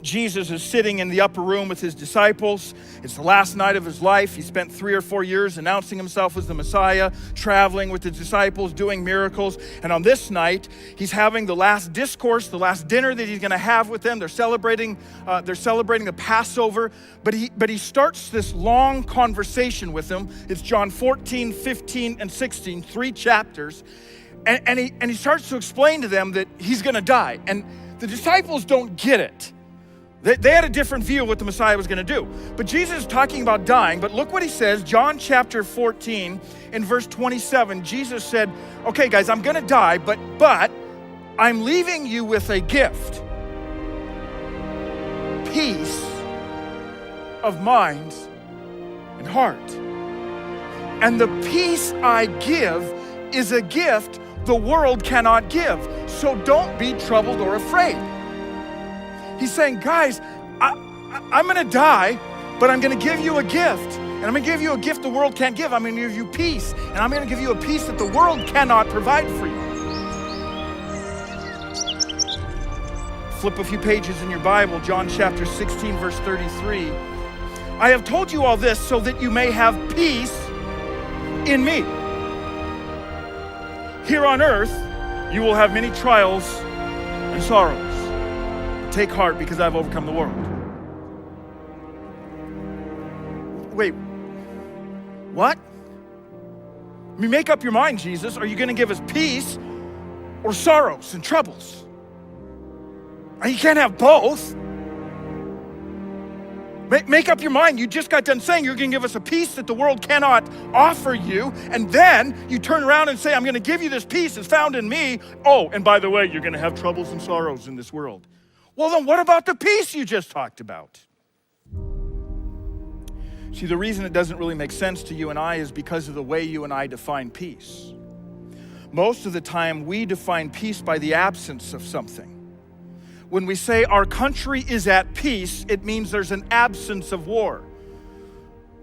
Jesus is sitting in the upper room with his disciples. It's the last night of his life. He spent 3 or 4 years announcing himself as the Messiah, traveling with his disciples, doing miracles. And on this night, he's having the last discourse, the last dinner that he's going to have with them. They're celebrating the Passover. But he starts this long conversation with them. It's John 14, 15, and 16, 3 chapters. And he starts to explain to them that he's going to die. And the disciples don't get it. They had a different view of what the Messiah was going to do. But Jesus is talking about dying. But look what he says, John chapter 14, in verse 27. Jesus said, okay, guys, I'm going to die, but I'm leaving you with a gift. Peace of mind and heart. And the peace I give is a gift the world cannot give. So don't be troubled or afraid. He's saying, guys, I'm going to die, but I'm going to give you a gift. And I'm going to give you a gift the world can't give. I'm going to give you peace. And I'm going to give you a peace that the world cannot provide for you. Flip a few pages in your Bible, John chapter 16, verse 33. I have told you all this so that you may have peace in me. Here on earth, you will have many trials and sorrows. Take heart because I've overcome the world. Wait, what? I mean, make up your mind, Jesus. Are you going to give us peace or sorrows and troubles? You can't have both. Make up your mind. You just got done saying you're going to give us a peace that the world cannot offer you. And then you turn around and say, I'm going to give you this peace that's found in me. Oh, and by the way, you're going to have troubles and sorrows in this world. Well, then what about the peace you just talked about? See, the reason it doesn't really make sense to you and I is because of the way you and I define peace. Most of the time, we define peace by the absence of something. When we say our country is at peace, it means there's an absence of war.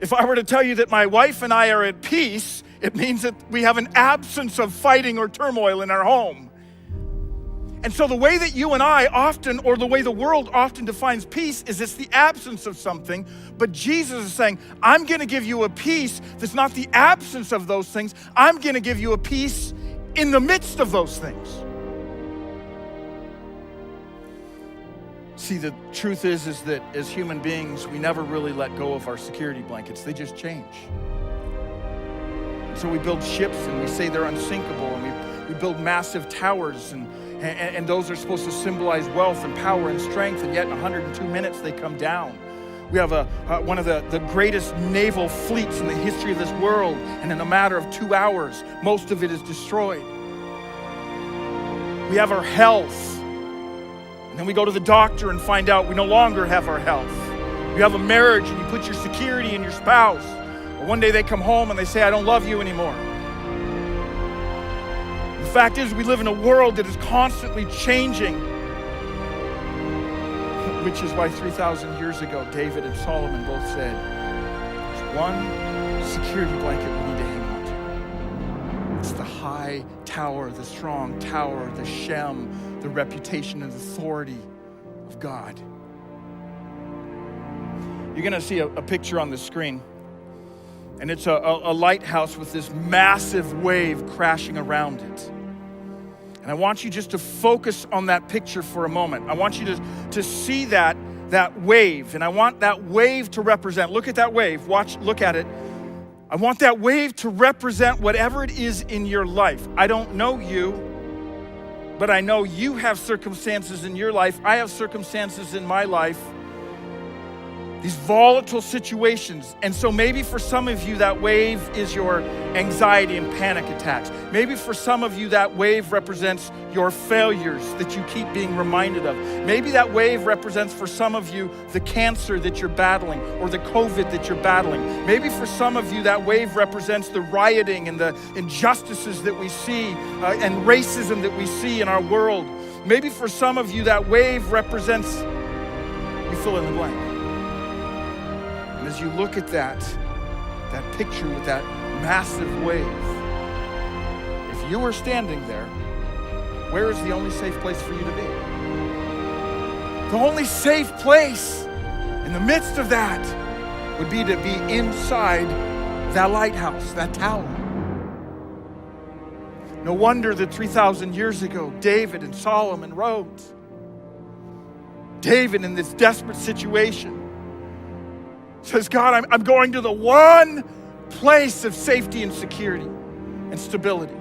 If I were to tell you that my wife and I are at peace, it means that we have an absence of fighting or turmoil in our home. And so the way that you and I often, or the way the world often defines peace, is it's the absence of something. But Jesus is saying, I'm going to give you a peace that's not the absence of those things. I'm going to give you a peace in the midst of those things. See, the truth is that as human beings, we never really let go of our security blankets. They just change. So we build ships and we say they're unsinkable, and we build massive towers, and those are supposed to symbolize wealth and power and strength, and yet in 102 minutes they come down. We have one of the greatest naval fleets in the history of this world, and in a matter of 2 hours, most of it is destroyed. We have our health. And then we go to the doctor and find out we no longer have our health. You have a marriage and you put your security in your spouse. But one day they come home and they say, I don't love you anymore. The fact is, we live in a world that is constantly changing. Which is why 3,000 years ago, David and Solomon both said, there's one security blanket we need to hang on to. It's the high tower, the strong tower, the Shem, the reputation and authority of God. You're going to see a picture on the screen, and it's a lighthouse with this massive wave crashing around it. And I want you just to focus on that picture for a moment. I want you to see that wave, and I want that wave to represent, look at that wave, look at it. I want that wave to represent whatever it is in your life. I don't know you, but I know you have circumstances in your life. I have circumstances in my life. These volatile situations. And so maybe for some of you, that wave is your anxiety and panic attacks. Maybe for some of you, that wave represents your failures that you keep being reminded of. Maybe that wave represents for some of you the cancer that you're battling or the COVID that you're battling. Maybe for some of you, that wave represents the rioting and the injustices that we see and racism that we see in our world. Maybe for some of you, that wave represents, you fill in the blank. And as you look at that picture with that massive wave, if you were standing there, where is the only safe place for you to be? The only safe place in the midst of that would be to be inside that lighthouse, that tower. No wonder that 3,000 years ago, David and Solomon wrote. David, in this desperate situation, says, God, I'm going to the one place of safety and security and stability.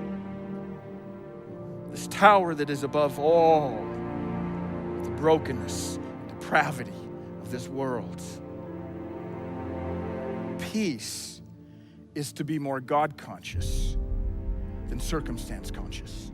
This tower that is above all the brokenness and depravity of this world. Peace is to be more God conscious than circumstance conscious.